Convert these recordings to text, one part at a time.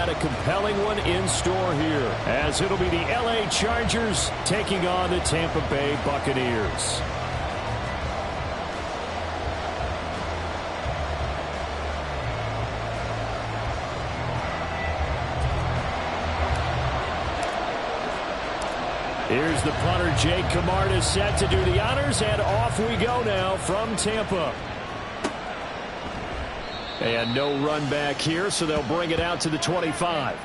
got a compelling one in store here, as it'll be the L.A. Chargers taking on the Tampa Bay Buccaneers. Here's the punter, Jake Camarda, set to do the honors, and off we go now from Tampa. And no run back here, so they'll bring it out to the 25.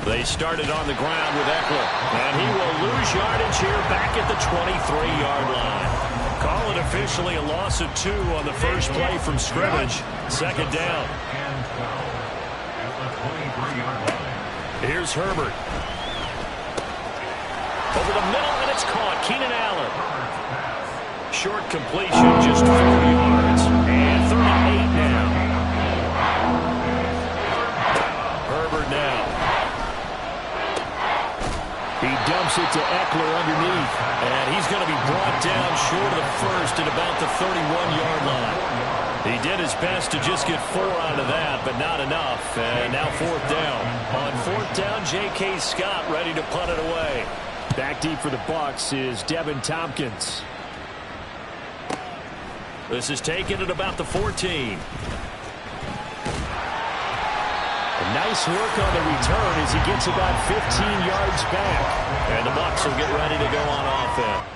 They started on the ground with Eckler, and he will lose yardage here back at the 23-yard line. Call it officially a loss of 2 on the first play from scrimmage. Second down. Here's Herbert. Over the middle, and it's caught. Keenan Allen. Short completion, just 4 yards. And 38 now. Herbert now. He dumps it to Eckler underneath, and he's going to be brought down short of the first at about the 31-yard line. He did his best to just get 4 out of that, but not enough. And now 4th down. On 4th down, J.K. Scott ready to punt it away. Back deep for the Bucs is Devin Tompkins. This is taken at about the 14. Nice work on the return as he gets about 15 yards back. And the Bucs will get ready to go on offense.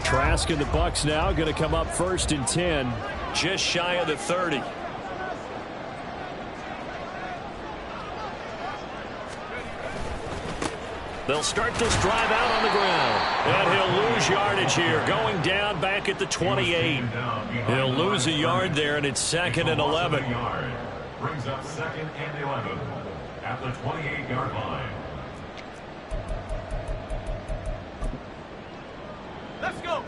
Trask and the Bucs now going to come up 1st and 10, just shy of the 30. They'll start this drive out on the ground, and he'll lose yardage here, going down back at the 28. He'll lose a yard there, and it's 2nd and 11. Brings up 2nd and 11 at the 28-yard line. Let's go.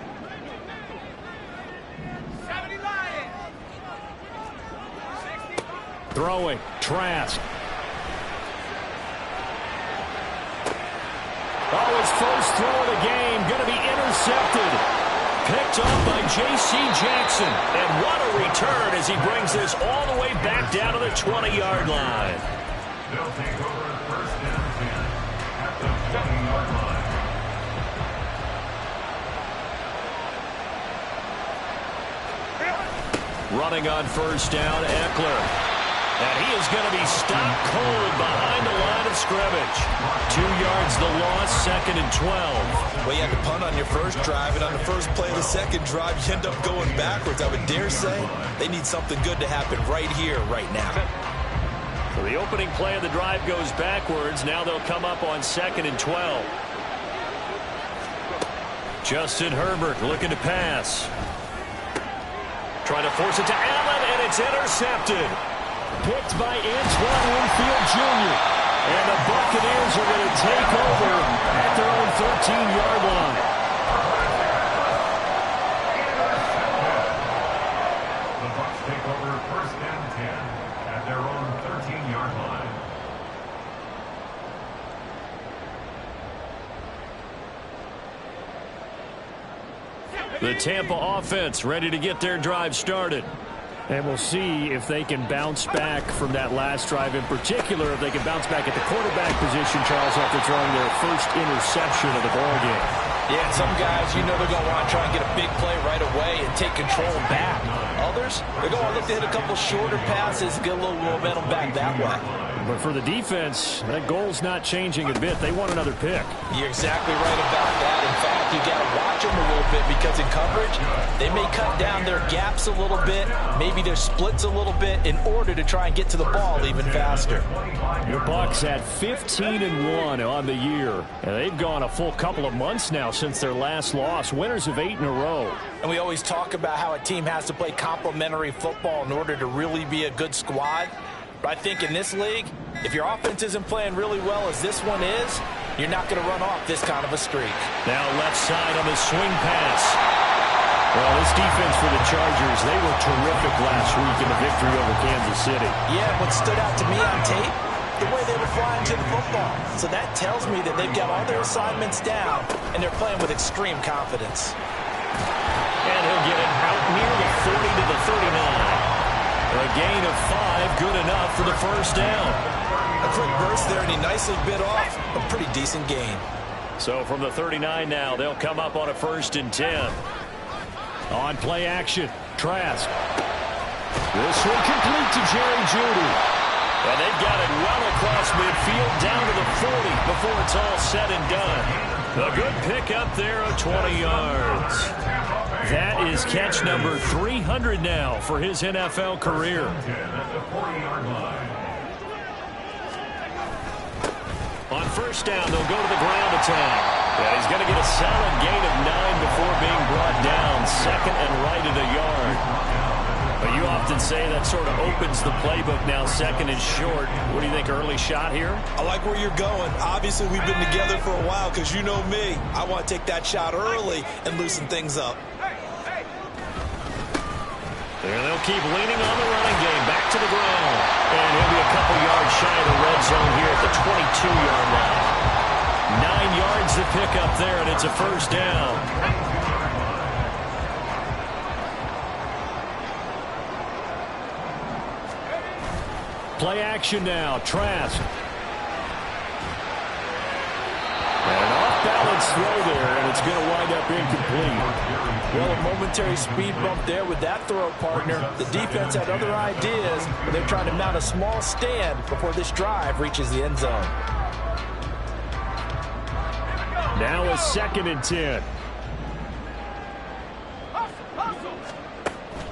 70 Lions. 60. Throwing, Trask. Oh, his first throw of the game going to be intercepted. Picked up by J.C. Jackson. And what a return as he brings this all the way back down to the 20-yard line. They'll take over 1st and 10 at the 20-yard line. Running on 1st down, Eckler. And he is going to be stopped cold behind the line of scrimmage. 2 yards the loss, 2nd and 12. Well, you had to punt on your first drive, and on the first play of the second drive, you end up going backwards. I would dare say they need something good to happen right here, right now. So the opening play of the drive goes backwards. Now they'll come up on 2nd and 12. Justin Herbert looking to pass. Trying to force it to Allen, and it's intercepted. Picked by Antoine Winfield Jr. And the Buccaneers are going to take over at their own 13-yard line. The Bucs take over 1st and 10 at their own 13-yard line. The Tampa offense ready to get their drive started. And we'll see if they can bounce back from that last drive. In particular, if they can bounce back at the quarterback position, Charles, after throwing their first interception of the ballgame. Yeah, some guys, you know they're going to want to try and get a big play right away and take control back. Others, they're going to look to hit a couple shorter passes and get a little momentum back that way. But for the defense, that goal's not changing a bit. They want another pick. You're exactly right about that. In fact, you got to watch them a little bit because in coverage, they may cut down their gaps a little bit, maybe their splits a little bit in order to try and get to the ball even faster. Your Bucs at 15-1 on the year. And they've gone a full couple of months now since their last loss. Winners of 8 in a row. And we always talk about how a team has to play complementary football in order to really be a good squad. But I think in this league, if your offense isn't playing really well as this one is, you're not going to run off this kind of a streak. Now left side on the swing pass. Well, this defense for the Chargers, they were terrific last week in the victory over Kansas City. Yeah, what stood out to me on tape, the way they were flying to the football. So that tells me that they've got all their assignments down, and they're playing with extreme confidence. And he'll get it out near the 40 to the 39. A gain of 5, good enough for the first down. A quick burst there, and he nicely bit off a pretty decent gain. So from the 39 now, they'll come up on a 1st and 10. On play action, Trask. This one complete to Jerry Jeudy. And they've got it well across midfield down to the 40 before it's all said and done. A good pickup there of 20 yards. That is catch number 300 now for his NFL career. On 1st down, they'll go to the ground attack. And he's going to get a solid gain of 9 before being brought down. 2nd and right at a yard. But you often say that sort of opens the playbook now, 2nd and short. What do you think, early shot here? I like where you're going. Obviously, we've been together for a while because you know me. I want to take that shot early and loosen things up. There they'll keep leaning on the running game. Back to the ground. And he'll be a couple yards shy of the red zone here at the 22-yard line. 9 yards to pick up there, and it's a 1st down. Play action now, Trask. And an off-balance throw there, and it's going to wind up incomplete. Well, a momentary speed bump there with that throw, partner. The defense had other ideas, but they're trying to mount a small stand before this drive reaches the end zone. Now a 2nd and 10.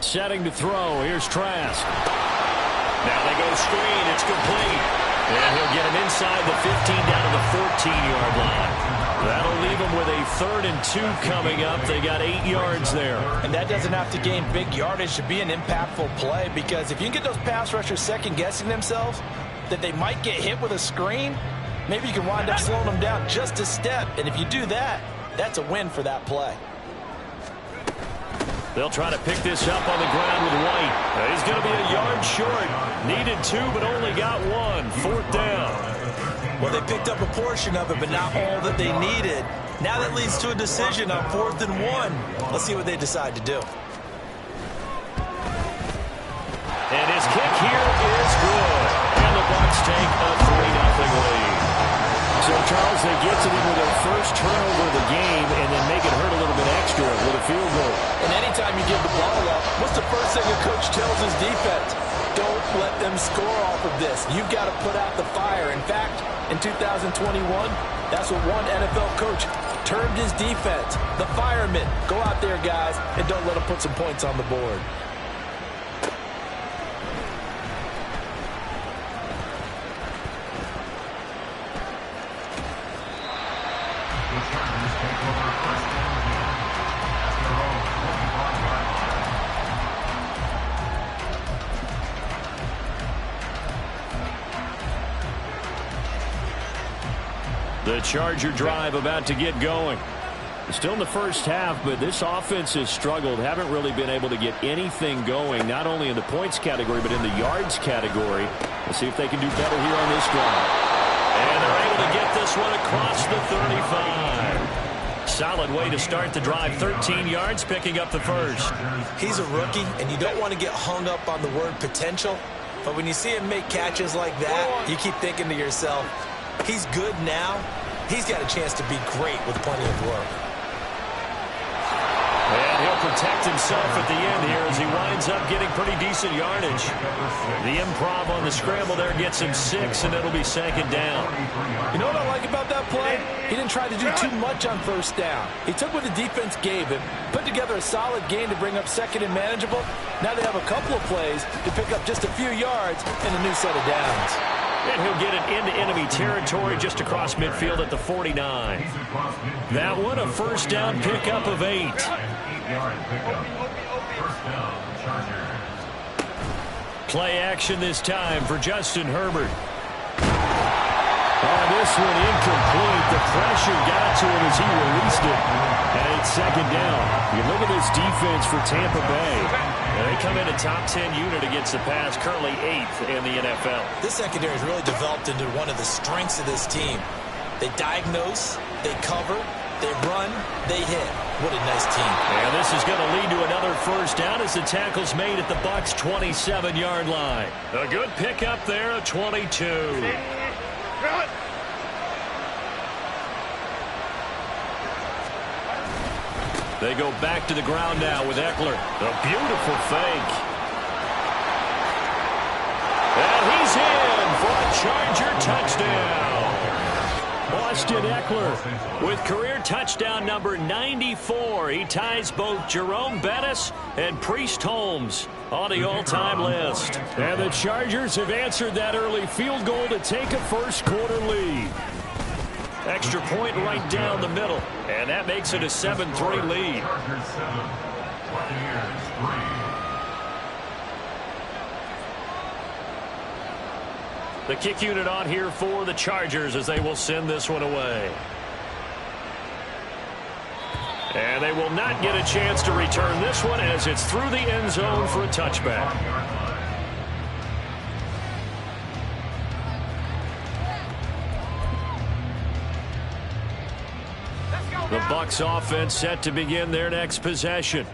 Setting to throw. Here's Trask. Now they go screen. It's complete. And he'll get him inside the 15 down to the 14-yard line. That'll leave him with a 3rd and 2 coming up. They got 8 yards there. And that doesn't have to gain big yardage to be an impactful play, because if you can get those pass rushers second-guessing themselves that they might get hit with a screen, maybe you can wind up slowing them down just a step. And if you do that, that's a win for that play. They'll try to pick this up on the ground with White. He's going to be a yard short. Needed 2, but only got 1. 4th down. Well, they picked up a portion of it, but not all that they needed. Now that leads to a decision on 4th and 1. Let's see what they decide to do. And his kick here is good. And the Bucs take a 3-0 lead. So, Charles, they get to them with their first turnover of the game and then make it hurt a little bit extra with a field goal. And anytime you give the ball up, what's the first thing a coach tells his defense? Don't let them score off of this. You've got to put out the fire. In fact, in 2021, that's what one NFL coach termed his defense. The firemen. Go out there, guys, and don't let them put some points on the board. The Charger drive about to get going. Still in the first half, but this offense has struggled. Haven't really been able to get anything going, not only in the points category, but in the yards category. Let's see if they can do better here on this drive. And they're able to get this one across the 35. solid way to start the drive. 13 yards, picking up the first. He's a rookie, and you don't want to get hung up on the word potential. But when you see him make catches like that, you keep thinking to yourself, he's good now. He's got a chance to be great with plenty of work. And he'll protect himself at the end here as he winds up getting pretty decent yardage. The improv on the scramble there gets him 6, and it'll be second down. You know what I like about that play? He didn't try to do too much on first down. He took what the defense gave him, put together a solid gain to bring up second and manageable. Now they have a couple of plays to pick up just a few yards and a new set of downs. And he'll get it into enemy territory just across midfield at the 49. That one, a first down pickup of 8. Play action this time for Justin Herbert. Oh, this one incomplete. The pressure got to him as he released it. And it's second down. You look at this defense for Tampa Bay. They come in a top 10 unit against the pass, currently 8th in the NFL. This secondary has really developed into one of the strengths of this team. They diagnose, they cover, they run, they hit. What a nice team. And this is going to lead to another first down as the tackle's made at the Bucs' 27-yard line. A good pickup there of 22. They go back to the ground now with Eckler. A beautiful fake. And he's in for a Charger touchdown. Austin Eckler with career touchdown number 94. He ties both Jerome Bettis and Priest Holmes on the all-time list. And the Chargers have answered that early field goal to take a first-quarter lead. Extra point right down the middle. And that makes it a 7-3 lead. The kick unit on here for the Chargers as they will send this one away. And they will not get a chance to return this one as it's through the end zone for a touchback. The Bucs offense set to begin their next possession.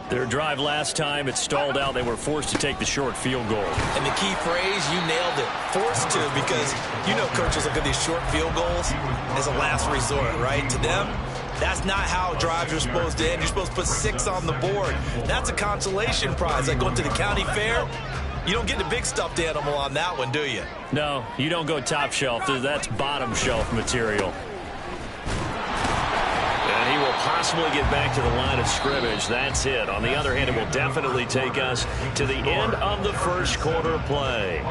Their drive last time, it stalled out. They were forced to take the short field goal. And the key phrase, you nailed it. Forced to, because you know coaches look at these short field goals as a last resort, right? To them, that's not how drives are supposed to end. You're supposed to put 6 on the board. That's a consolation prize. Like going to the county fair, you don't get the big stuffed animal on that one, do you? No, you don't go top shelf. That's bottom shelf material. He will possibly get back to the line of scrimmage. That's it. On the other hand, it will definitely take us to the end of the first quarter play.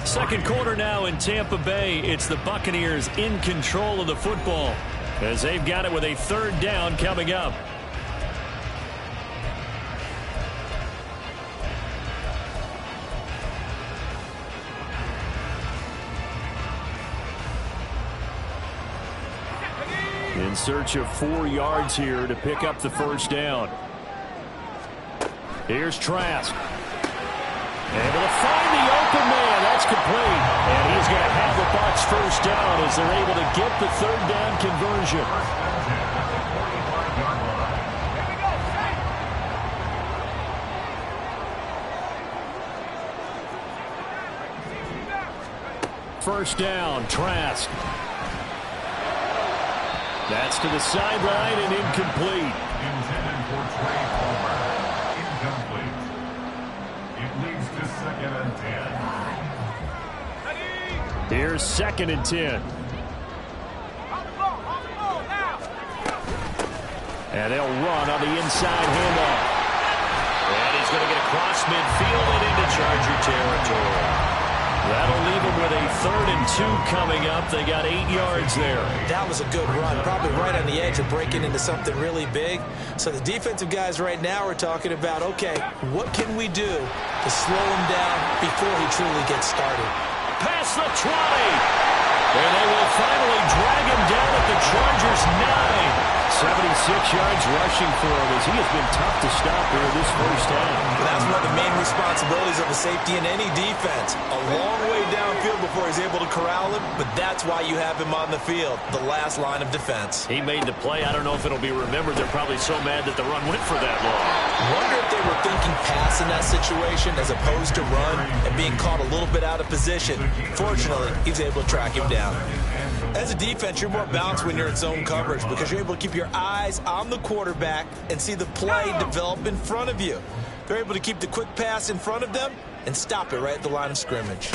Second quarter now in Tampa Bay. It's the Buccaneers in control of the football as they've got it with a third down coming up. In search of 4 yards here to pick up the first down. Here's Trask. Able to find the open man. That's complete. And he's going to have the Bucs first down as they're able to get the third down conversion. First down, Trask. That's to the sideline and incomplete. Intended for Trey Palmer. Incomplete. It leads to 2nd and 10. Here's 2nd and 10. And they'll run on the inside handoff. And he's going to get across midfield and into Charger territory. That'll leave them with a 3rd and 2 coming up. They got 8 yards there. That was a good run, probably right on the edge of breaking into something really big. So the defensive guys right now are talking about, okay, what can we do to slow him down before he truly gets started? Past the 20. And they will finally drag him down at the Chargers' 9. 76 yards rushing for him as he has been tough to stop here in this first half. That's one of the main responsibilities of a safety in any defense. A long way downfield before he's able to corral him, but that's why you have him on the field, the last line of defense. He made the play. I don't know if it'll be remembered. They're probably so mad that the run went for that long. Wonder if they were thinking pass in that situation as opposed to run and being caught a little bit out of position. Fortunately, he's able to track him down. As a defense, you're more balanced when you're in zone coverage because you're able to keep your eyes on the quarterback and see the play develop in front of you. They're able to keep the quick pass in front of them and stop it right at the line of scrimmage.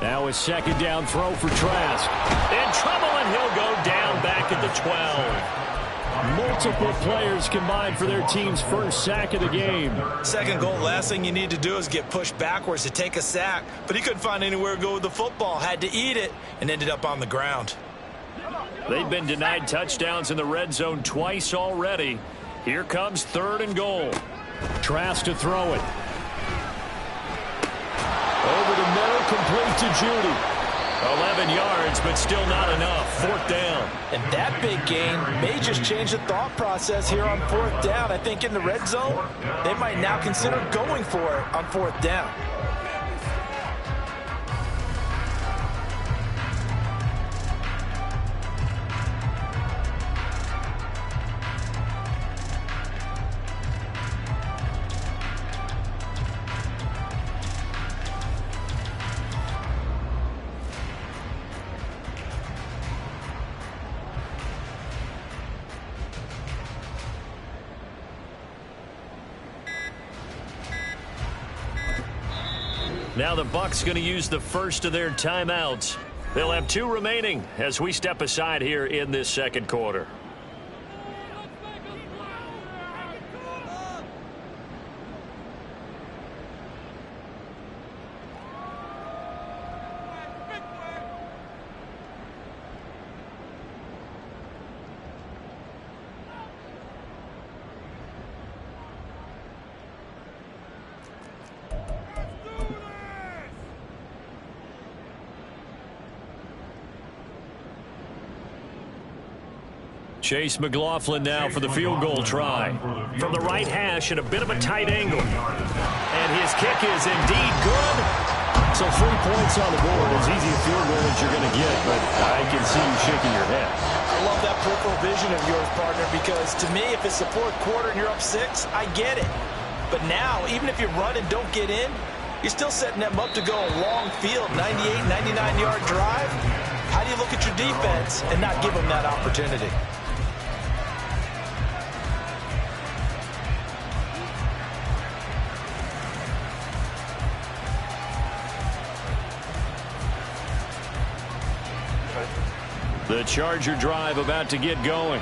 Now a second down throw for Trask. In trouble, and he'll go down back at the 12. Multiple players combined for their team's first sack of the game. Second goal, last thing you need to do is get pushed backwards to take a sack. But he couldn't find anywhere to go with the football, had to eat it, and ended up on the ground. They've been denied touchdowns in the red zone twice already. Here comes 3rd and goal. Trask to throw it. Over the middle, complete to Judy. 11 yards, but still not enough. 4th down. And that big gain may just change the thought process here on 4th down. I think in the red zone, they might now consider going for it on 4th down. Now the Bucs going to use the first of their timeouts. They'll have 2 remaining as we step aside here in this second quarter. Chase McLaughlin now for the field goal try. From the right hash at a bit of a tight angle. And his kick is indeed good. So 3 points on the board. As easy a field goal as you're going to get, but I can see you shaking your head. I love that peripheral vision of yours, partner, because to me, if it's the 4th quarter and you're up 6, I get it. But now, even if you run and don't get in, you're still setting them up to go a long field, 98, 99-yard drive. How do you look at your defense and not give them that opportunity? The Charger drive about to get going.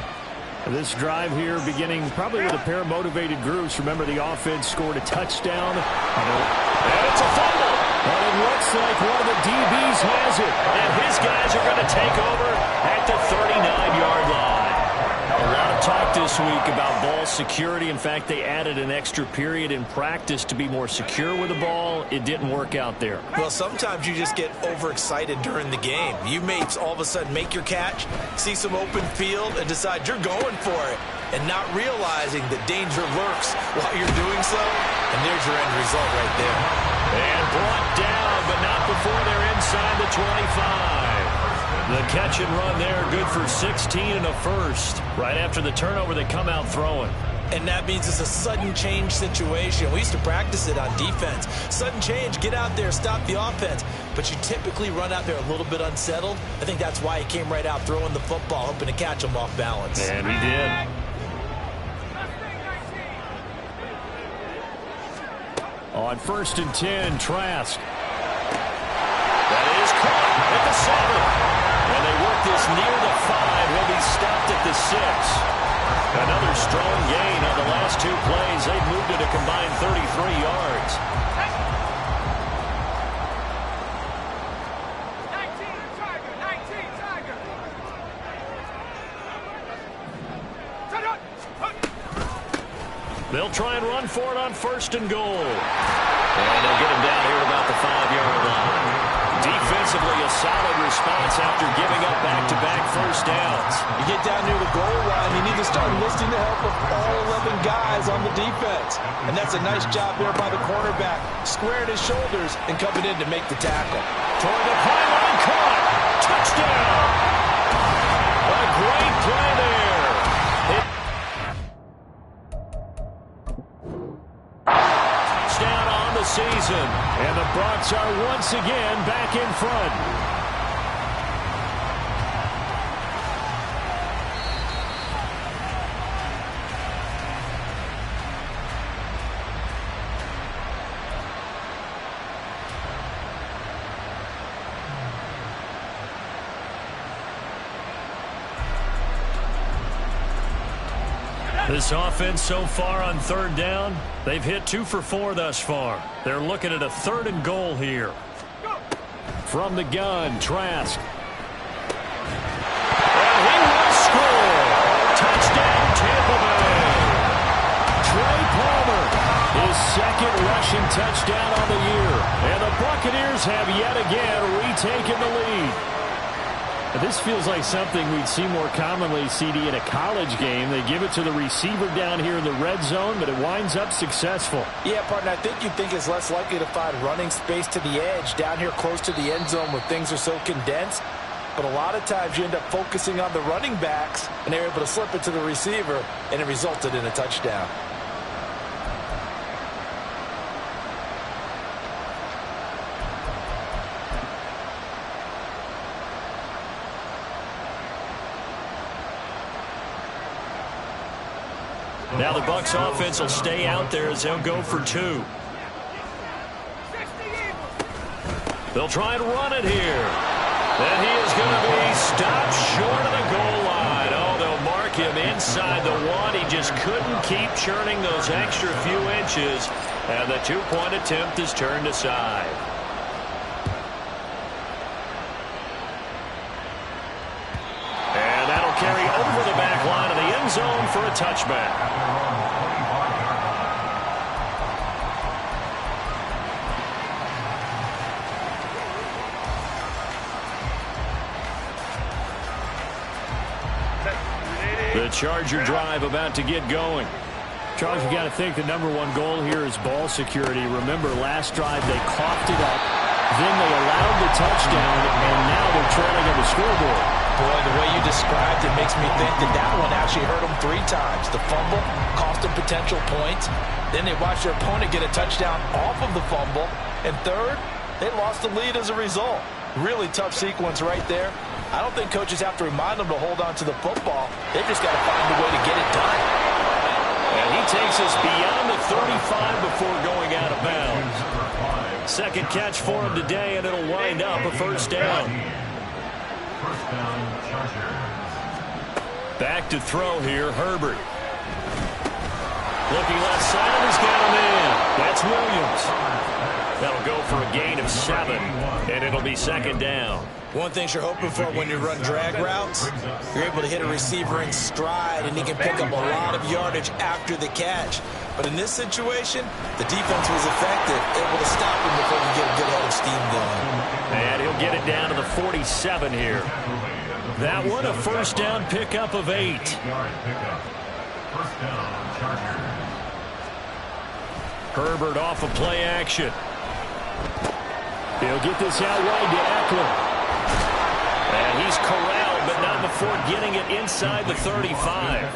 This drive here beginning probably with a pair of motivated groups. Remember, the offense scored a touchdown. And it's a fumble. And it looks like one of the DBs has it. And his guys are going to take over at the 39-yard line. A lot of talk this week about ball security. In fact, they added an extra period in practice to be more secure with the ball. It didn't work out there. Well, sometimes you just get overexcited during the game. You may all of a sudden make your catch, see some open field, and decide you're going for it, and not realizing that danger lurks while you're doing so. And there's your end result right there. And brought down, but not before they're inside the 25. The catch and run there, good for 16 and a first. Right after the turnover, they come out throwing. And that means it's a sudden change situation. We used to practice it on defense. Sudden change, get out there, stop the offense. But you typically run out there a little bit unsettled. I think that's why he came right out throwing the football, hoping to catch him off balance. And he did. On 1st and 10, Trask. That is caught at the 7. And they work this near the 5. He'll be stopped at the 6. Another strong gain on the last 2 plays. They've moved it a combined 33 yards. 19, Tiger, 19, Tiger. They'll try and run for it on 1st and goal. And they'll get him down here about the 5-yard line. Defense defensively a solid response after giving up back-to-back first downs. You get down near the goal line, you need to start enlisting the help of all 11 guys on the defense. And that's a nice job there by the cornerback, squaring his shoulders and coming in to make the tackle. Toward the pylon, caught. Touchdown. A great play there. Touchdown on the season. And the Bucs are once again back in front. This offense so far on third down, they've hit 2 for 4 thus far. They're looking at a 3rd and goal here. From the gun, Trask. And he will score. Touchdown, Tampa Bay. Trey Palmer, his 2nd rushing touchdown on the year. And the Buccaneers have yet again retaken the lead. This feels like something we'd see more commonly, CD, in a college game. They give it to the receiver down here in the red zone, but it winds up successful. Yeah, partner, I think you think it's less likely to find running space to the edge down here close to the end zone where things are so condensed. But a lot of times you end up focusing on the running backs, and they're able to slip it to the receiver, and it resulted in a touchdown. Now the Bucs offense will stay out there as they'll go for 2. They'll try and run it here. And he is going to be stopped short of the goal line. Oh, they'll mark him inside the 1. He just couldn't keep churning those extra few inches. And the 2-point attempt is turned aside. And that'll carry over the back line of the end zone for a touchback. The Charger drive about to get going. Charles, you got to think the #1 goal here is ball security. Remember, last drive they coughed it up, then they allowed the touchdown, and now they're trailing on the scoreboard. Boy, the way you described it makes me think that that one actually hurt them 3 times. The fumble cost them potential points. Then they watched their opponent get a touchdown off of the fumble. And third, they lost the lead as a result. Really tough sequence right there. I don't think coaches have to remind them to hold on to the football. They've just got to find a way to get it done. And he takes us beyond the 35 before going out of bounds. 2nd catch for him today, and it'll wind up a 1st down. First down, Chargers. Back to throw here, Herbert. Looking left side, he's got him in. That's Williams. That'll go for a gain of 7, and it'll be 2nd down. One thing you're hoping for when you run drag routes, you're able to hit a receiver in stride, and he can pick up a lot of yardage after the catch. But in this situation, the defense was effective, able to stop him before he get a good head of steam going. And he'll get it down to the 47 here. That one, a 1st down pickup of 8. First down, Chargers. Herbert off of play action. He'll get this out wide to Eckler. And he's corralled, but not before getting it inside the 35.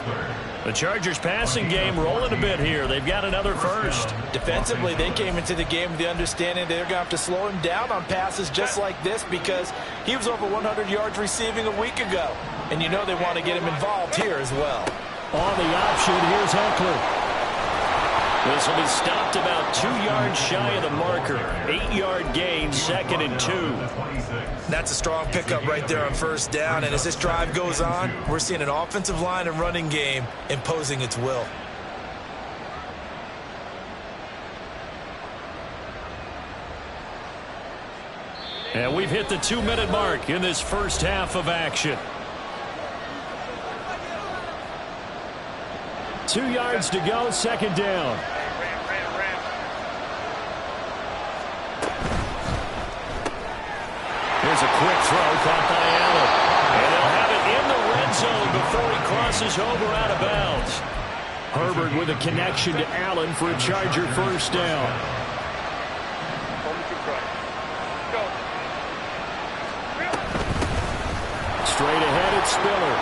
The Chargers passing game rolling a bit here. They've got another 1st. Defensively, they came into the game with the understanding they're going to have to slow him down on passes just like this because he was over 100 yards receiving a week ago. And you know they want to get him involved here as well. On the option, here's Eckler. This will be stopped about 2 yards shy of the marker. 8-yard gain, 2nd and 2. That's a strong pickup right there on 1st down. And as this drive goes on, we're seeing an offensive line and running game imposing its will. And we've hit the 2-minute mark in this first half of action. 2 yards to go, 2nd down. throw caught by Allen. And they'll have it in the red zone before he crosses over out of bounds. Herbert with a connection to Allen for a Charger first down. Straight ahead, it's Spiller.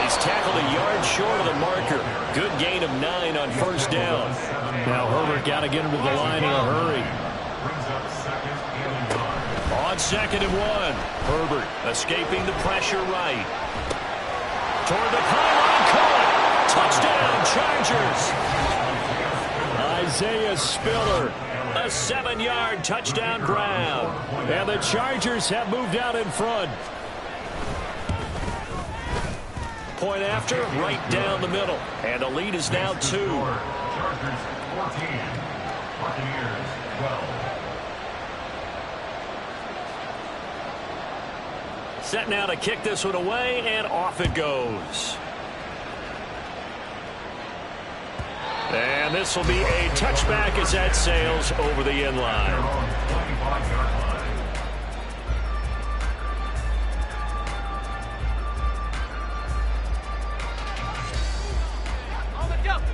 He's tackled a yard short of the marker. Good gain of 9 on first down. Now Herbert got to get him to the line in a hurry. On 2nd and 1, Herbert escaping the pressure right. Toward the pylon, caught. Touchdown, Chargers. Isaiah Spiller, a 7-yard touchdown grab. And the Chargers have moved out in front. Point after, right down the middle. And the lead is now 2. Chargers 14, Buccaneers 12. Set now to kick this one away, and off it goes. And this will be a touchback as that sails over the end line. 25-yard line.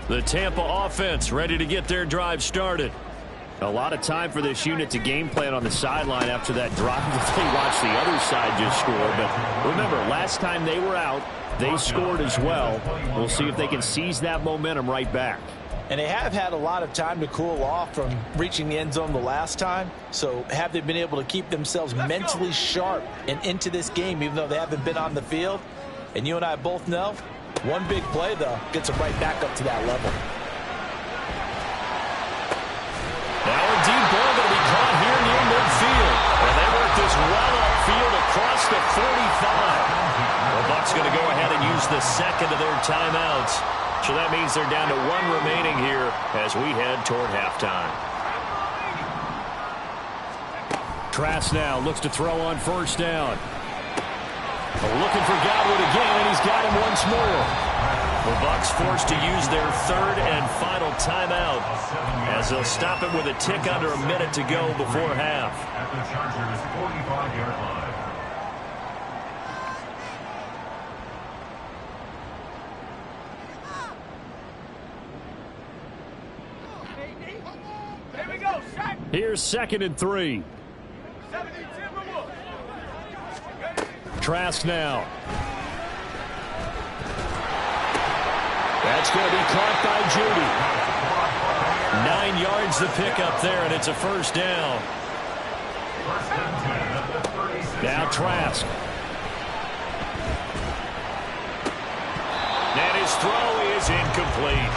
The Tampa offense ready to get their drive started. A lot of time for this unit to game plan on the sideline after that drive that they watched the other side just score. But remember, last time they were out, they scored as well. We'll see if they can seize that momentum right back. And they have had a lot of time to cool off from reaching the end zone the last time. So have they been able to keep themselves mentally sharp and into this game, even though they haven't been on the field? And you and I both know, one big play, though, gets them right back up to that level. Now a deep ball going to be caught here near midfield. And they work this well upfield across the 45. The Bucs going to go ahead and use the second of their timeouts. So that means they're down to 1 remaining here as we head toward halftime. Trask now looks to throw on first down. Looking for Godwin again, and he's got him once more. The Bucs forced to use their 3rd and final timeout as they'll stop it with a tick under a minute to go before half. At the Chargers 45-yard line. Here we go, shot. Here's 2nd and 3. 17, Timberwolves. Trask now. That's going to be caught by Judy. 9 yards the pickup there, and it's a first down. Now Trask. And his throw is incomplete.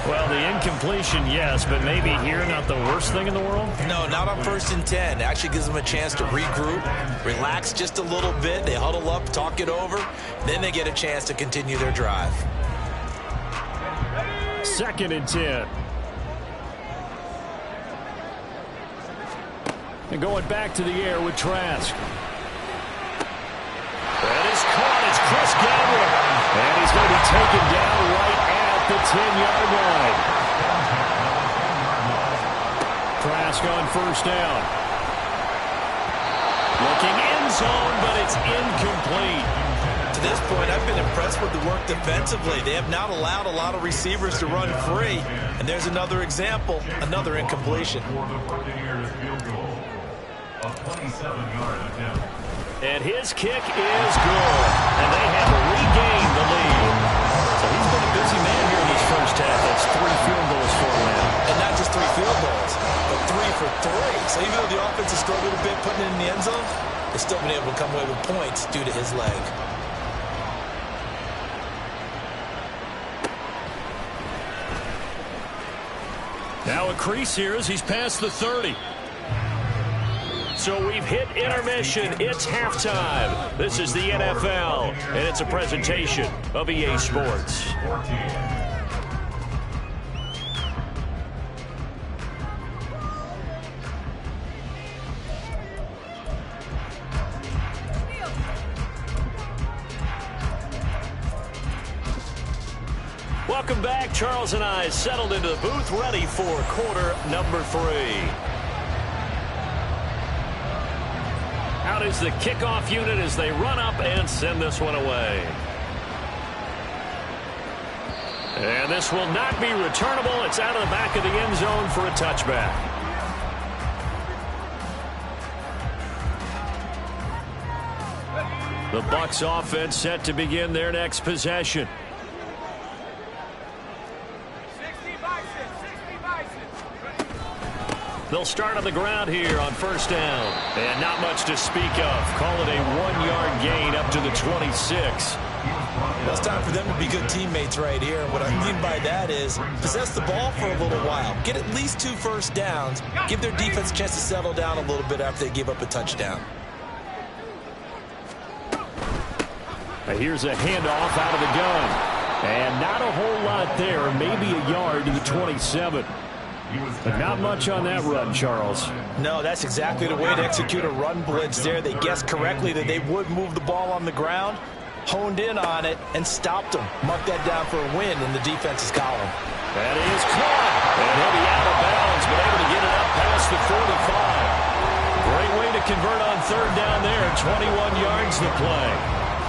Well, the incompletion, yes, but maybe here not the worst thing in the world? No, not on 1st and 10. It actually gives them a chance to regroup, relax just a little bit. They huddle up, talk it over. Then they get a chance to continue their drive. 2nd and 10. And going back to the air with Trask. That is caught. It's Chris Godwin. And he's going to be taken down right at the 10-yard line. Trask on first down. Looking end zone, but it's incomplete. To this point, I've been impressed with the work defensively. They have not allowed a lot of receivers to run free. And there's another example, another incompletion. For the Buccaneers field goal. A 27-yard attempt. And his kick is good. And they have regained the lead. So he's been a busy man here in this first half. That's 3 field goals for him now. And not just 3 field goals, but 3 for 3. So even though the offense has struggled a bit putting it in the end zone, they've still been able to come away with points due to his leg. Now a crease here as he's past the 30. So we've hit intermission. It's halftime. This is the NFL, and it's a presentation of EA Sports. 14. Welcome back. Charles and I settled into the booth, ready for quarter number 3. out is the kickoff unit as they run up and send this one away. And this will not be returnable. It's out of the back of the end zone for a touchback. The Bucs offense set to begin their next possession. 60 Bisons. They'll start on the ground here on first down. And not much to speak of. Call it a 1-yard gain up to the 26. Well, it's time for them to be good teammates right here. What I mean by that is possess the ball for a little while. Get at least 2 first downs. Give their defense a chance to settle down a little bit after they give up a touchdown. Here's a handoff out of the gun. And not a whole lot there. Maybe a yard to the 27. But not much on that run, Charles. No, that's exactly the way to execute a run blitz there. They guessed correctly that they would move the ball on the ground, honed in on it, and stopped them. Mark that down for a win in the defense's column. That is caught. And he'll be out of bounds, but able to get it up past the 45. Great way to convert on third down there. 21 yards to play.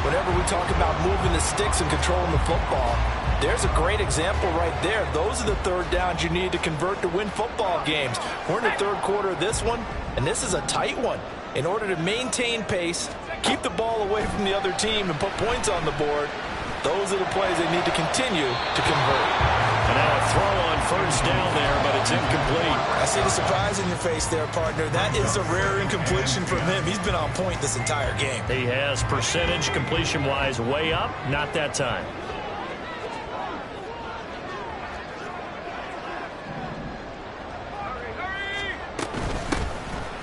Whenever we talk about moving the sticks and controlling the football, there's a great example right there. Those are the third downs you need to convert to win football games. We're in the third quarter of this one, and this is a tight one. In order to maintain pace, keep the ball away from the other team, and put points on the board, those are the plays they need to continue to convert. And now a throw on first down there, but it's incomplete. I see the surprise in your face there, partner. That is a rare incompletion from him. He's been on point this entire game. He has percentage completion-wise way up. Not that time.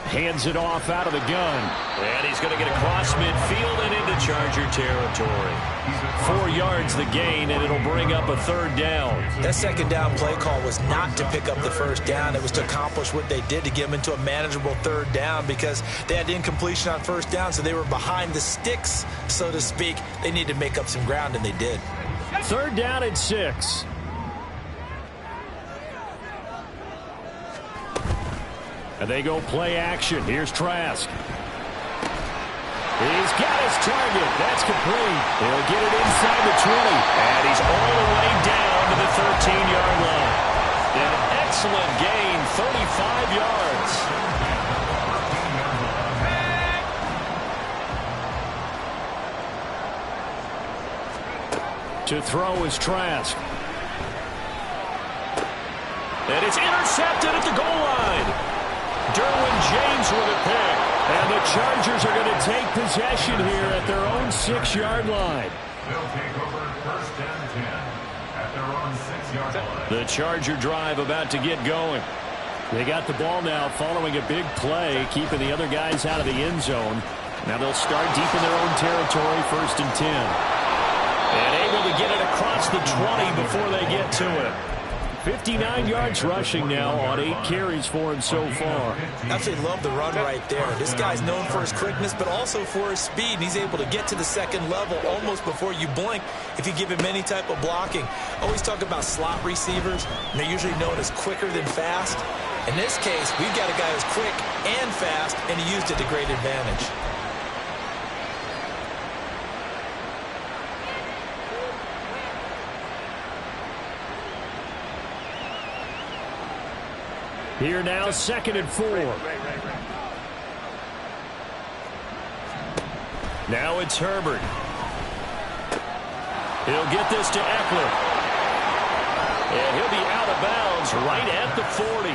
Hands it off out of the gun. And he's going to get across midfield and into Charger territory. 4 yards the gain, and it'll bring up a third down. That second down play call was not to pick up the first down. It was to accomplish what they did to get them into a manageable third down because they had incompletion on first down, so they were behind the sticks, so to speak. They needed to make up some ground, and they did. Third down at 6. And they go play action. Here's Trask. He's got his target. That's complete. He'll get it inside the 20. And he's all the way down to the 13-yard line. An excellent gain, 35 yards. To throw is Trask. And it's intercepted at the goal line. Derwin James with a pick. And the Chargers are going to take possession here at their own 6-yard line. They'll take over first and 10 at their own 6-yard line. The Charger drive about to get going. They got the ball now following a big play, keeping the other guys out of the end zone. Now they'll start deep in their own territory, first and 10. And able to get it across the 20 before they get to it. 59 yards rushing now on 8 carries for him so far. Absolutely love the run right there. This guy's known for his quickness, but also for his speed. And he's able to get to the second level almost before you blink if you give him any type of blocking. Always talk about slot receivers, and they're usually known as quicker than fast. In this case, we've got a guy who's quick and fast, and he used it to great advantage. Here now, 2nd and 4. Now it's Herbert. He'll get this to Eckler. And he'll be out of bounds right at the 40.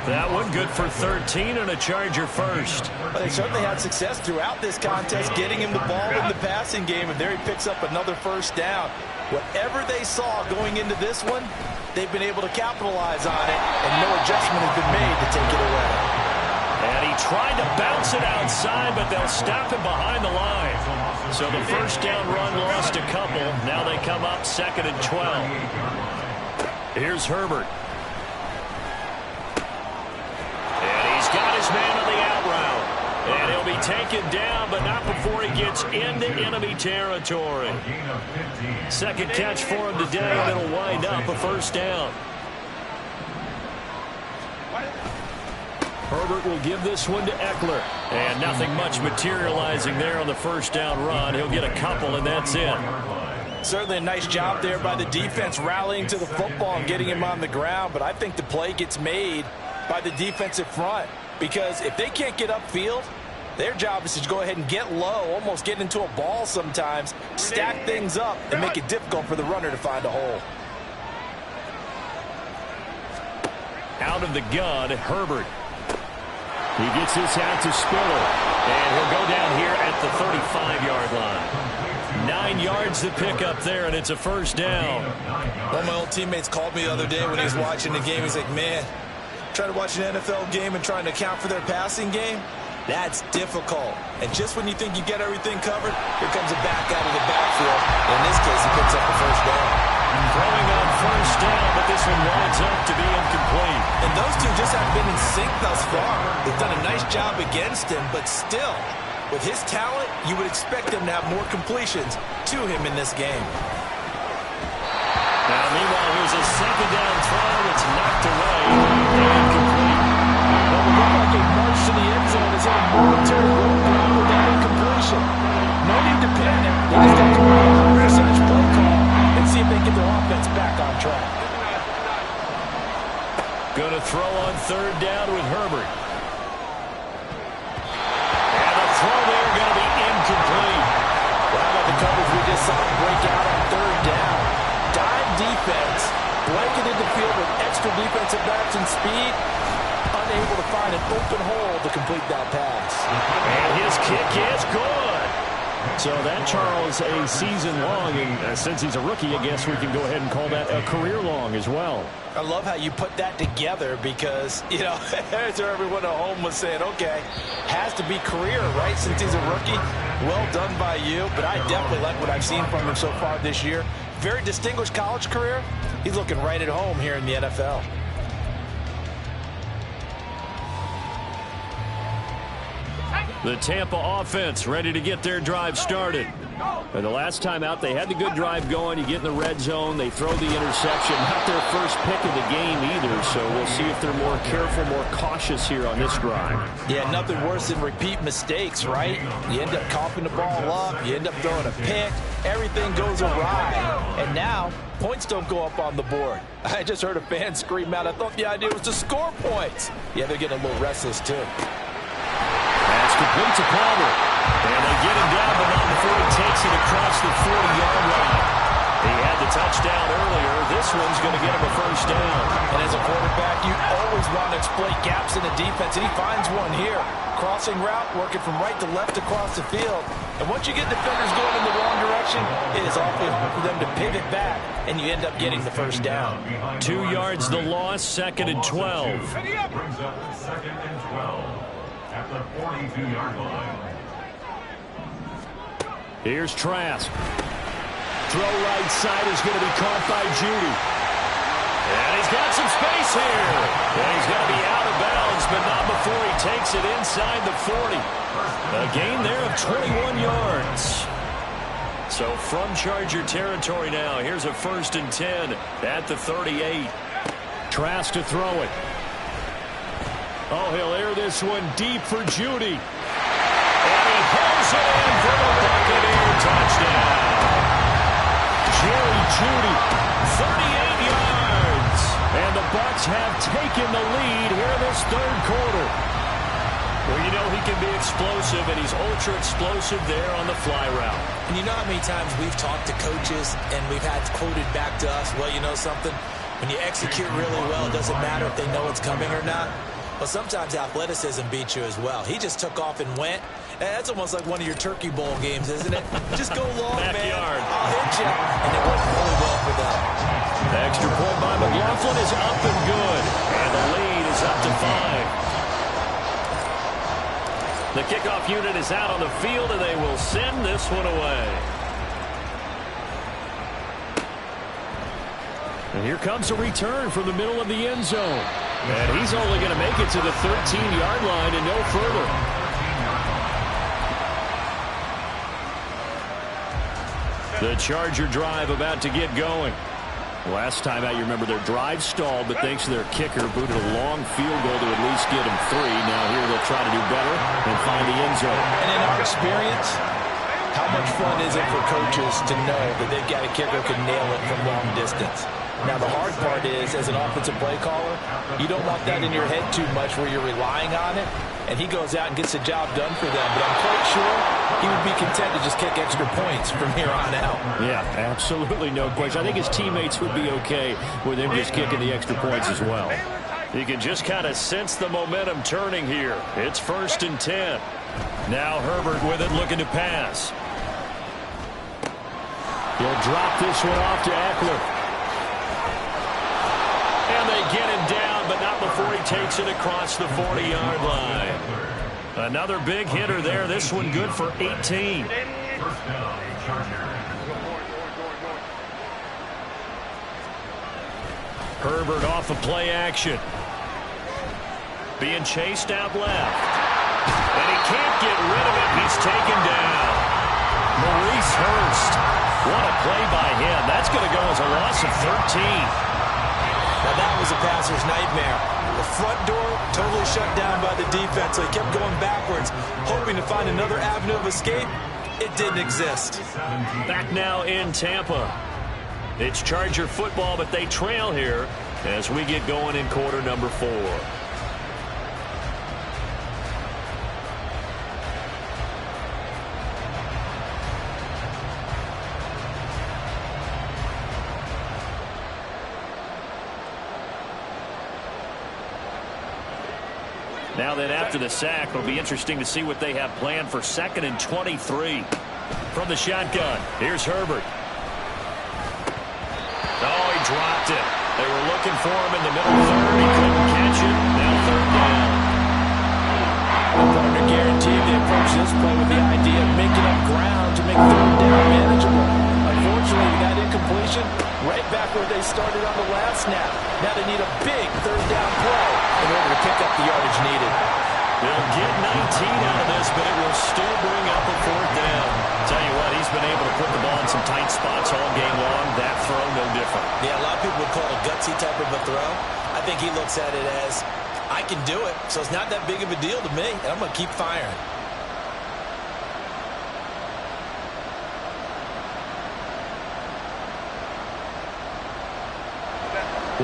That one good for 13 and a Charger first. Well, they certainly had success throughout this contest getting him the ball in the passing game, and there he picks up another first down. Whatever they saw going into this one, they've been able to capitalize on it, and no adjustment has been made to take it away. And he tried to bounce it outside, but they'll stop him behind the line. So the first down run lost a couple. Now they come up 2nd and 12. Here's Herbert. And he's got his man on the out route. And he'll be taken down, but not before he gets into enemy territory. Second catch for him today, and it'll wind up a first down. Herbert will give this one to Eckler. And nothing much materializing there on the first down run. He'll get a couple, and that's it. Certainly a nice job there by the defense rallying to the football and getting him on the ground. But I think the play gets made by the defensive front. Because if they can't get upfield, their job is to go ahead and get low, almost get into a ball sometimes, stack things up, and make it difficult for the runner to find a hole. Out of the gun, Herbert. He gets this out to Spiller. And he'll go down here at the 35-yard line. 9 yards to pick up there, and it's a first down. One of my old teammates called me the other day when he was watching the game. He's like, man, trying to watch an NFL game and trying to account for their passing game, that's difficult. And just when you think you get everything covered, here comes a back out of the backfield. In this case, he picks up the first down. Throwing on first down, but this one winds up to be incomplete. And those two just haven't been in sync thus far. They've done a nice job against him, but still, with his talent, you would expect him to have more completions to him in this game. Now, meanwhile, here's a second down throw. It's knocked away. Incomplete. Well, it looked like a march to the end zone is in a momentary roadblock with that incompletion. No need to panic. They just have to run a percentage play call and see if they get their offense back on track. Going to throw on third down with Herbert. And the throw there going to be incomplete. Well, how about the coverage we just saw break out on third down? Dime defense, blanketed the field with extra defensive backs and speed, unable to find an open hole to complete that pass. And his kick is good. So that, Charles, a season long, and since he's a rookie, I guess we can go ahead and call that a career long as well. I love how you put that together because, you know, as everyone at home was saying, okay, has to be career, right, since he's a rookie. Well done by you, but I definitely like what I've seen from him so far this year. Very distinguished college career. He's looking right at home here in the NFL. The Tampa offense ready to get their drive started. And the last time out, they had the good drive going. You get in the red zone, they throw the interception. Not their first pick of the game either, so we'll see if they're more careful, more cautious here on this drive. Yeah, nothing worse than repeat mistakes, right? You end up coughing the ball up, you end up throwing a pick, everything goes awry. And now, points don't go up on the board. I just heard a fan scream out, I thought the idea was to score points. Yeah, they're getting a little restless too. That's complete to Palmer. And they get him down, but not before he takes it across the 40-yard line. He had the touchdown earlier. This one's going to get him a first down. And as a quarterback, you always want to exploit gaps in the defense, and he finds one here. Crossing route, working from right to left across the field. And once you get defenders going in the wrong direction, it is awful for them to pivot back, and you end up getting the first down. 2 yards the loss, 2nd and 12. Brings up 2nd and 12 at the 42-yard line. Here's Trask. Throw right side is going to be caught by Judy. And he's got some space here. And he's going to be out of bounds, but not before he takes it inside the 40. A gain there of 21 yards. So from Charger territory now, here's a 1st and 10 at the 38. Trask to throw it. Oh, he'll air this one deep for Judy. And he pulls it in for the Buccaneer touchdown. Jerry Judy, 38 yards. And the Bucs have taken the lead here in this 3rd quarter. Well, you know he can be explosive, and he's ultra explosive there on the fly route. And you know how many times we've talked to coaches and we've had quoted back to us, well, you know something? When you execute really well, it doesn't matter if they know it's coming or not. But sometimes athleticism beats you as well. He just took off and went. And that's almost like one of your Turkey Bowl games, isn't it? Just go long, man. I'll hit you. And it went really well for them. The extra point by McLaughlin is up and good. And the lead is up to 5. The kickoff unit is out on the field, and they will send this one away. And here comes a return from the middle of the end zone. And he's only going to make it to the 13-yard line and no further. The Charger drive about to get going. Last time out, you remember their drive stalled, but thanks to their kicker, booted a long field goal to at least get them 3. Now here they'll try to do better and find the end zone. And in our experience, how much fun is it for coaches to know that they've got a kicker who can nail it from long distance? Now, the hard part is, as an offensive play caller, you don't want that in your head too much where you're relying on it, and he goes out and gets the job done for them. But I'm quite sure he would be content to just kick extra points from here on out. Yeah, absolutely no question. I think his teammates would be okay with him just kicking the extra points as well. You can just kind of sense the momentum turning here. It's 1st and 10. Now Herbert with it, looking to pass. He'll drop this one off to Eckler. And they get him down, but not before he takes it across the 40-yard line. Another big hitter there. This one good for 18. First down, Chargers. Herbert off of play action. Being chased out left. And he can't get rid of it. He's taken down. Maurice Hurst. What a play by him. That's going to go as a loss of 13. Now that was a passer's nightmare. The front door totally shut down by the defense, so he kept going backwards, hoping to find another avenue of escape. It didn't exist. Back now in Tampa. It's Charger football, but they trail here as we get going in quarter number 4. Now then, after the sack, it'll be interesting to see what they have planned for 2nd and 23. From the shotgun, here's Herbert. Oh, he dropped it. They were looking for him in the middle third. He couldn't catch it. Now 3rd down. The partner guaranteed they approach this play with the idea of making up ground to make 3rd down manageable. Unfortunately, they got incompletion right back where they started on the last snap. Now they need a big 3rd down play in order to pick up the yardage needed. They'll get 19 out of this, but it will still bring up a 4th down. Tell you what, he's been able to put the ball in some tight spots all game long. That throw, no different. Yeah, a lot of people would call it a gutsy type of a throw. I think he looks at it as, I can do it, so it's not that big of a deal to me, and I'm going to keep firing.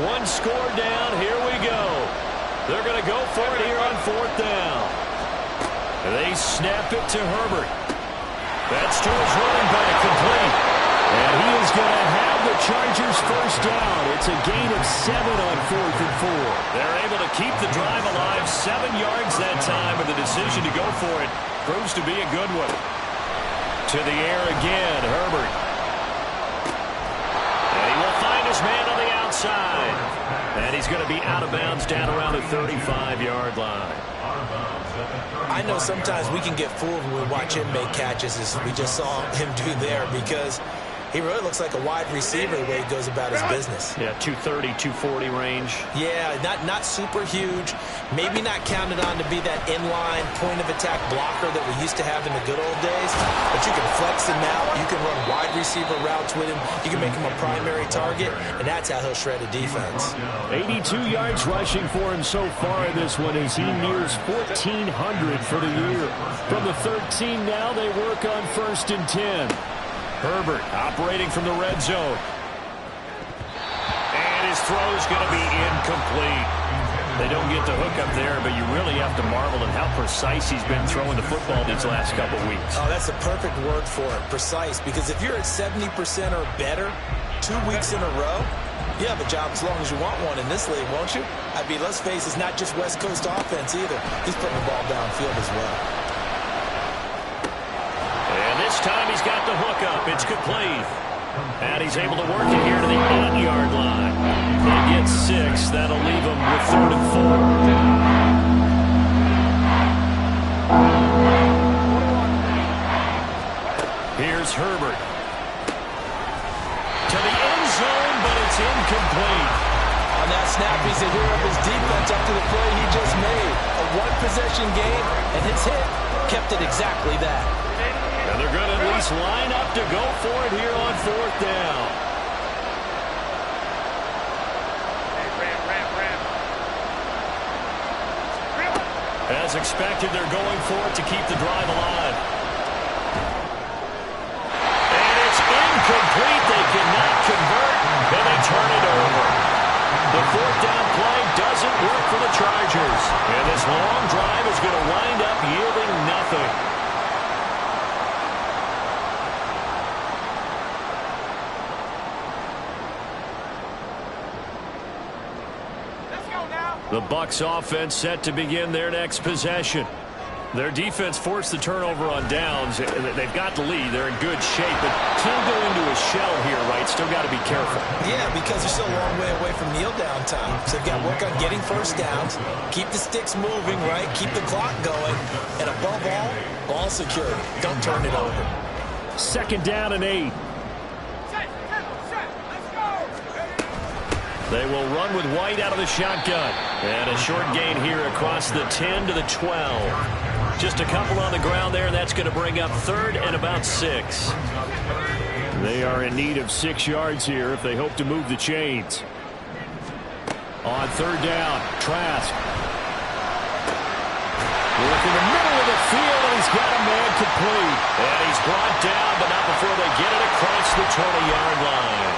One score down. Here we go. They're going to go for it here on 4th down. They snap it to Herbert. That's to his running back, complete. And he is going to have the Chargers 1st down. It's a gain of 7 on 4th and 4. They're able to keep the drive alive. 7 yards that time, and the decision to go for it proves to be a good one. To the air again, Herbert. And he will find his man on the outside. And he's going to be out of bounds down around the 35-yard line. I know sometimes we can get fooled when we watch him make catches, as we just saw him do there, because he really looks like a wide receiver the way he goes about his business. Yeah, 230, 240 range. Yeah, not super huge. Maybe not counted on to be that inline point-of-attack blocker that we used to have in the good old days. But you can flex him out. You can run wide receiver routes with him. You can make him a primary target, and that's how he'll shred a defense. 82 yards rushing for him so far in this one as he nears 1,400 for the year. From the 13 now, they work on 1st and 10. Herbert operating from the red zone. And his throw's going to be incomplete. They don't get the hook up there, but you really have to marvel at how precise he's been throwing the football these last couple weeks. Oh, that's the perfect word for it, precise, because if you're at 70% or better 2 weeks in a row, you have a job as long as you want one in this league, won't you? I mean, let's face it, it's not just West Coast offense either. He's putting the ball downfield as well. And this time he's got the hook up. It's complete. And he's able to work it here to the 8-yard line. He gets 6. That'll leave him with 3rd and 4. Here's Herbert. To the end zone, but it's incomplete. On that snap, he's a hero of his defense up to the play he just made. A one-possession game, and his hit kept it exactly that. And they're going to at least line up to go for it here on 4th down. As expected, they're going for it to keep the drive alive. And it's incomplete. They cannot convert, and they turn it over. The fourth down play doesn't work for the Chargers. And this long drive is going to wind up yielding nothing. The Bucs offense set to begin their next possession. Their defense forced the turnover on downs. They've got the lead. They're in good shape, but can't go into a shell here, right? Still got to be careful. Yeah, because they're still a long way away from kneel down time. So they've got to work on getting first downs, keep the sticks moving, right? Keep the clock going, and above all, ball security. Don't turn it over. 2nd down and 8. They will run with White out of the shotgun. And a short gain here across the 10 to the 12. Just a couple on the ground there. That's going to bring up 3rd and about 6. They are in need of 6 yards here if they hope to move the chains. On 3rd down, Trask. Look in the middle of the field, and he's got a man complete. And he's brought down, but not before they get it across the 20-yard line.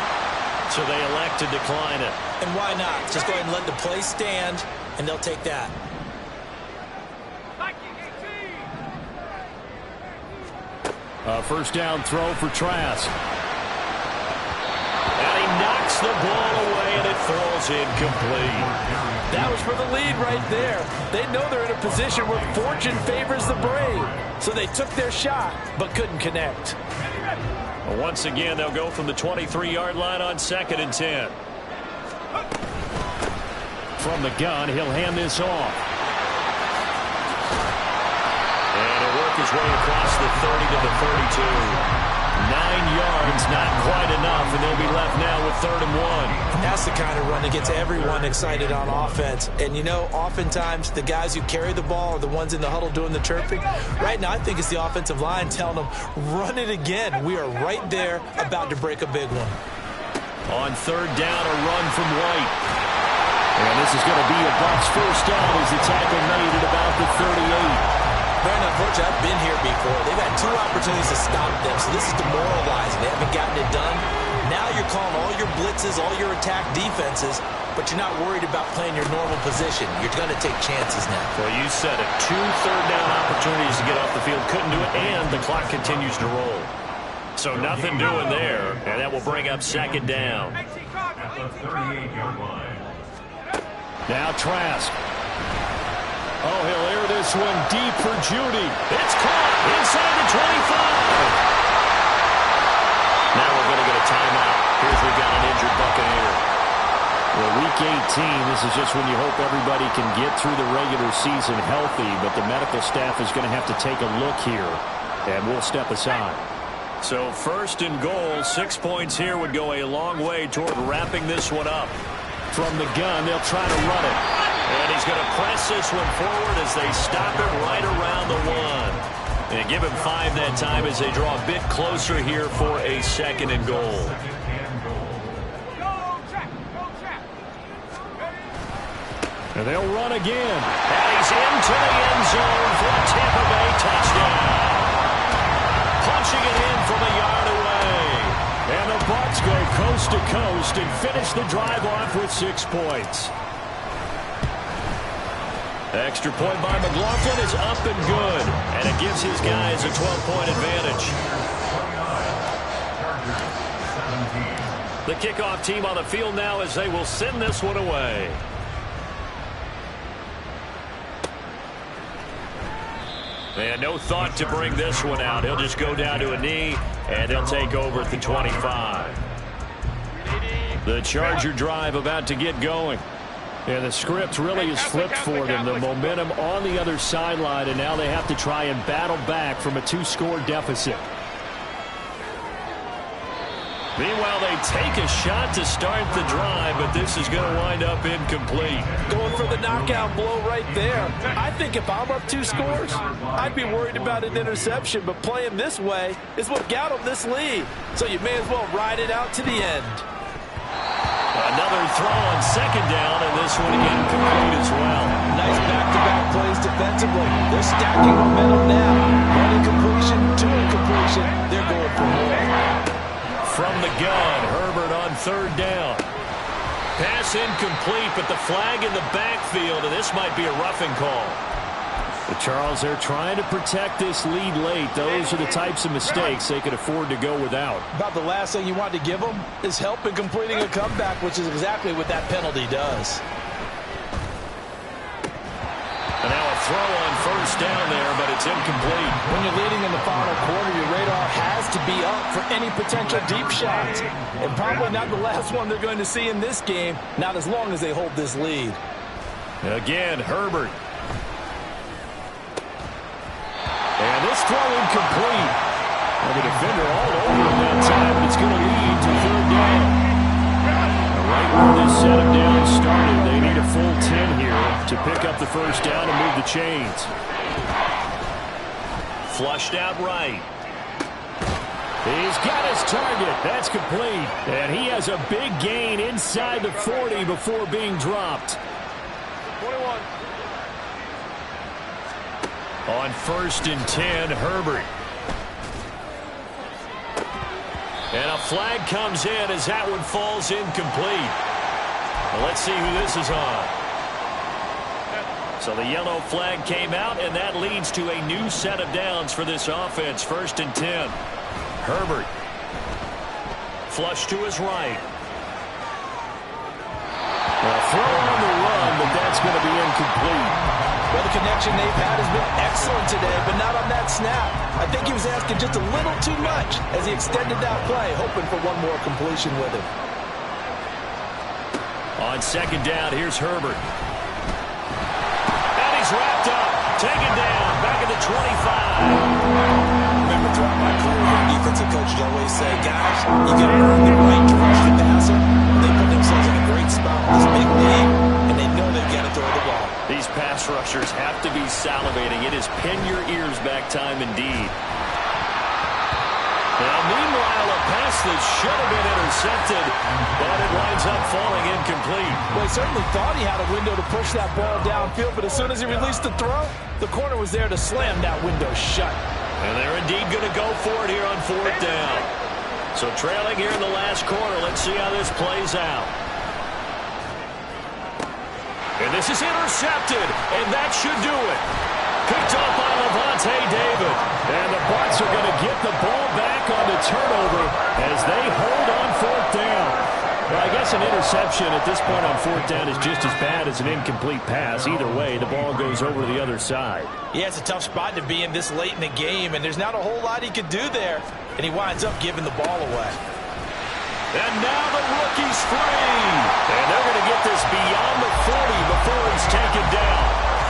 So they elect to decline it. And why not? Just go ahead and let the play stand, and they'll take that. A 1st down throw for Trask. And he knocks the ball away, and it falls incomplete. That was for the lead right there. They know they're in a position where fortune favors the brave. So they took their shot, but couldn't connect. Once again, they'll go from the 23-yard line on 2nd and 10. From the gun, he'll hand this off. And he'll work his way across the 30 to the 32. 9 yards, not quite enough, and they'll be left now with 3rd and 1. That's the kind of run that gets everyone excited on offense. And, you know, oftentimes the guys who carry the ball are the ones in the huddle doing the chirping. Right now, I think it's the offensive line telling them, run it again. We are right there about to break a big one. On 3rd down, a run from White. And this is going to be a Bucs 1st down as the tackle made at about the 38. Brandon, unfortunately, I've been here before. They've had 2 opportunities to stop them, so this is demoralizing. They haven't gotten it done. Now you're calling all your blitzes, all your attack defenses, but you're not worried about playing your normal position. You're going to take chances now. Well, you said it. 2 third-down opportunities to get off the field. Couldn't do it, and the clock continues to roll. So nothing doing there, and that will bring up 2nd down. At the 38-yard line. Now Trask. Oh, he'll air this one deep for Judy. It's caught inside the 25. Now we're going to get a timeout. Here's we've got an injured Buccaneer. Well, Week 18, this is just when you hope everybody can get through the regular season healthy, but the medical staff is going to have to take a look here, and we'll step aside. So 1st and goal, 6 points here would go a long way toward wrapping this one up. From the gun, they'll try to run it. And he's going to press this one forward as they stop it right around the 1. And give him 5 that time as they draw a bit closer here for a 2nd and goal. And they'll run again. And he's into the end zone for a Tampa Bay touchdown. Punching it in from a yard away. And the Bucs go coast to coast and finish the drive off with 6 points. Extra point by McLaughlin is up and good. And it gives his guys a 12-point advantage. The kickoff team on the field now as they will send this one away. And no thought to bring this one out. He'll just go down to a knee, and they'll take over at the 25. The Charger drive about to get going. And the script really is flipped for them. The momentum on the other sideline, and now they have to try and battle back from a 2-score deficit. Meanwhile, they take a shot to start the drive, but this is going to wind up incomplete. Going for the knockout blow right there. I think if I'm up 2 scores, I'd be worried about an interception, but playing this way is what got them this lead. So you may as well ride it out to the end. Another throw on second down, and this one again complete as well. Nice back-to-back plays defensively. They're stacking momentum now. One incompletion, two incompletion. They're going for more. From the gun, Herbert on third down. Pass incomplete, but the flag in the backfield, and this might be a roughing call. But Charles, they're trying to protect this lead late. Those are the types of mistakes they could afford to go without. About the last thing you want to give them is help in completing a comeback, which is exactly what that penalty does. And now a throw on first down there, but it's incomplete. When you're leading in the final quarter, your radar has to be up for any potential deep shots. And probably not the last one they're going to see in this game, not as long as they hold this lead. Again, Herbert. And this throw incomplete. Well, the defender all over him that time, but it's going to lead to third down. Right where this setup down started, they need a full 10 here to pick up the first down and move the chains. Flushed out right. He's got his target. That's complete. And he has a big gain inside the 40 before being dropped. 21. On first and 10, Herbert. And a flag comes in as that one falls incomplete. Well, let's see who this is on. So the yellow flag came out, and that leads to a new set of downs for this offense. First and 10. Herbert. Flush to his right. A throw on the run, but that's going to be incomplete. Well, the connection they've had has been excellent today, but not on that snap. I think he was asking just a little too much as he extended that play, hoping for one more completion with him. On second down, here's Herbert. And he's wrapped up. Taken down. Back at the 25. Remember, throughout my career here, defensive coaches always say, guys, you got to earn the right to rush the passer. They put themselves in a great spot with this big lead, and they know they've got to throw the ball. These pass rushers have to be salivating. It is pin your ears back time indeed. Now, meanwhile, a pass that should have been intercepted, but it winds up falling incomplete. Well, he certainly thought he had a window to push that ball downfield, but as soon as he released the throw, the corner was there to slam that window shut. And they're indeed going to go for it here on fourth down. So trailing here in the last quarter, let's see how this plays out. And this is intercepted, and that should do it. Picked off by Lavonte David. And the Bucs are going to get the ball back on the turnover as they hold on fourth down. Well, I guess an interception at this point on fourth down is just as bad as an incomplete pass. Either way, the ball goes over to the other side. Yeah, it's a tough spot to be in this late in the game, and there's not a whole lot he could do there. And he winds up giving the ball away. And now the rookie's free. And they're going to get this beyond the 40 before he's taken down.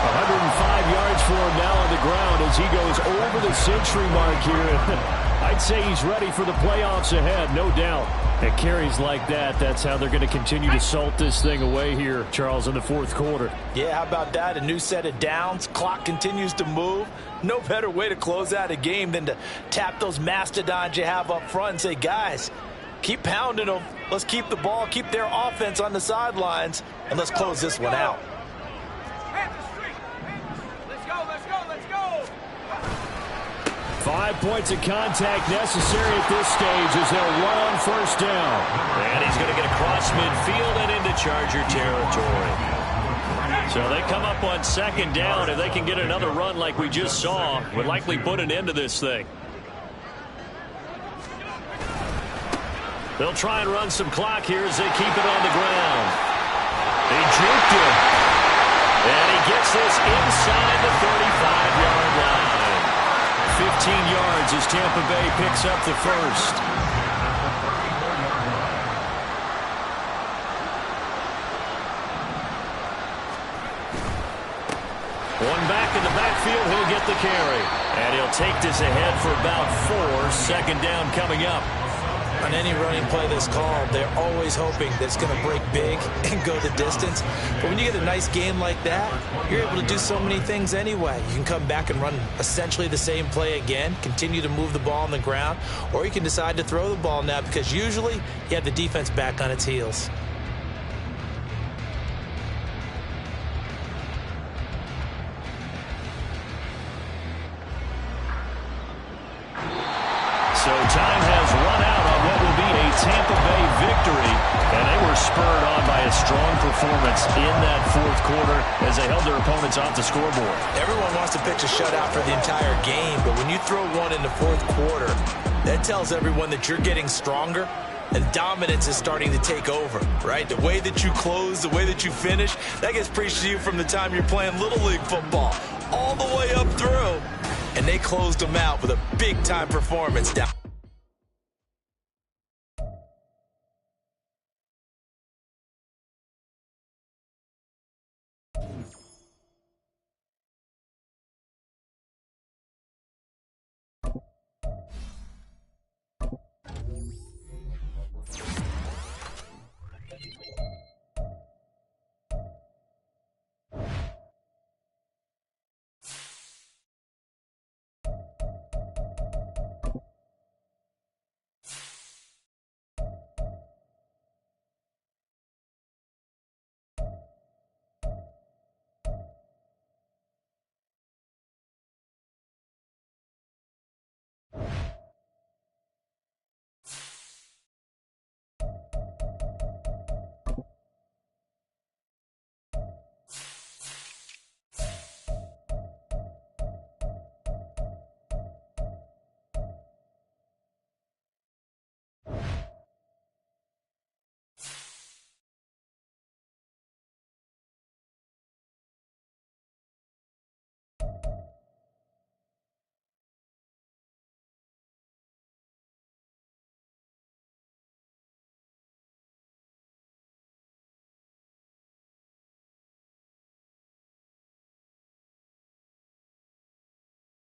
105 yards for him now on the ground as he goes over the century mark here. I'd say he's ready for the playoffs ahead, no doubt. At carries like that, that's how they're going to continue to salt this thing away here, Charles, in the fourth quarter. Yeah, how about that? A new set of downs. Clock continues to move. No better way to close out a game than to tap those mastodons you have up front and say, guys, keep pounding them. Let's keep the ball, keep their offense on the sidelines, and let's close this one out. Let's go. 5 points of contact necessary at this stage as they'll run on first down. And he's going to get across midfield and into Charger territory. So they come up on second down. If they can get another run like we just saw, would likely put an end to this thing. They'll try and run some clock here as they keep it on the ground. They juked him. And he gets this inside the 35-yard line. 15 yards as Tampa Bay picks up the first. One back in the backfield, he'll get the carry. And he'll take this ahead for about 4. Second down coming up. On any running play that's called, they're always hoping that it's going to break big and go the distance. But when you get a nice game like that, you're able to do so many things anyway. You can come back and run essentially the same play again, continue to move the ball on the ground, or you can decide to throw the ball now because usually you have the defense back on its heels. spurred on by a strong performance in that fourth quarter as they held their opponents off the scoreboard. Everyone wants to pitch a shutout for the entire game, but when you throw one in the fourth quarter, that tells everyone that you're getting stronger and dominance is starting to take over, right? The way that you close, the way that you finish, that gets preached to you from the time you're playing Little League football all the way up through. And they closed them out with a big-time performance down.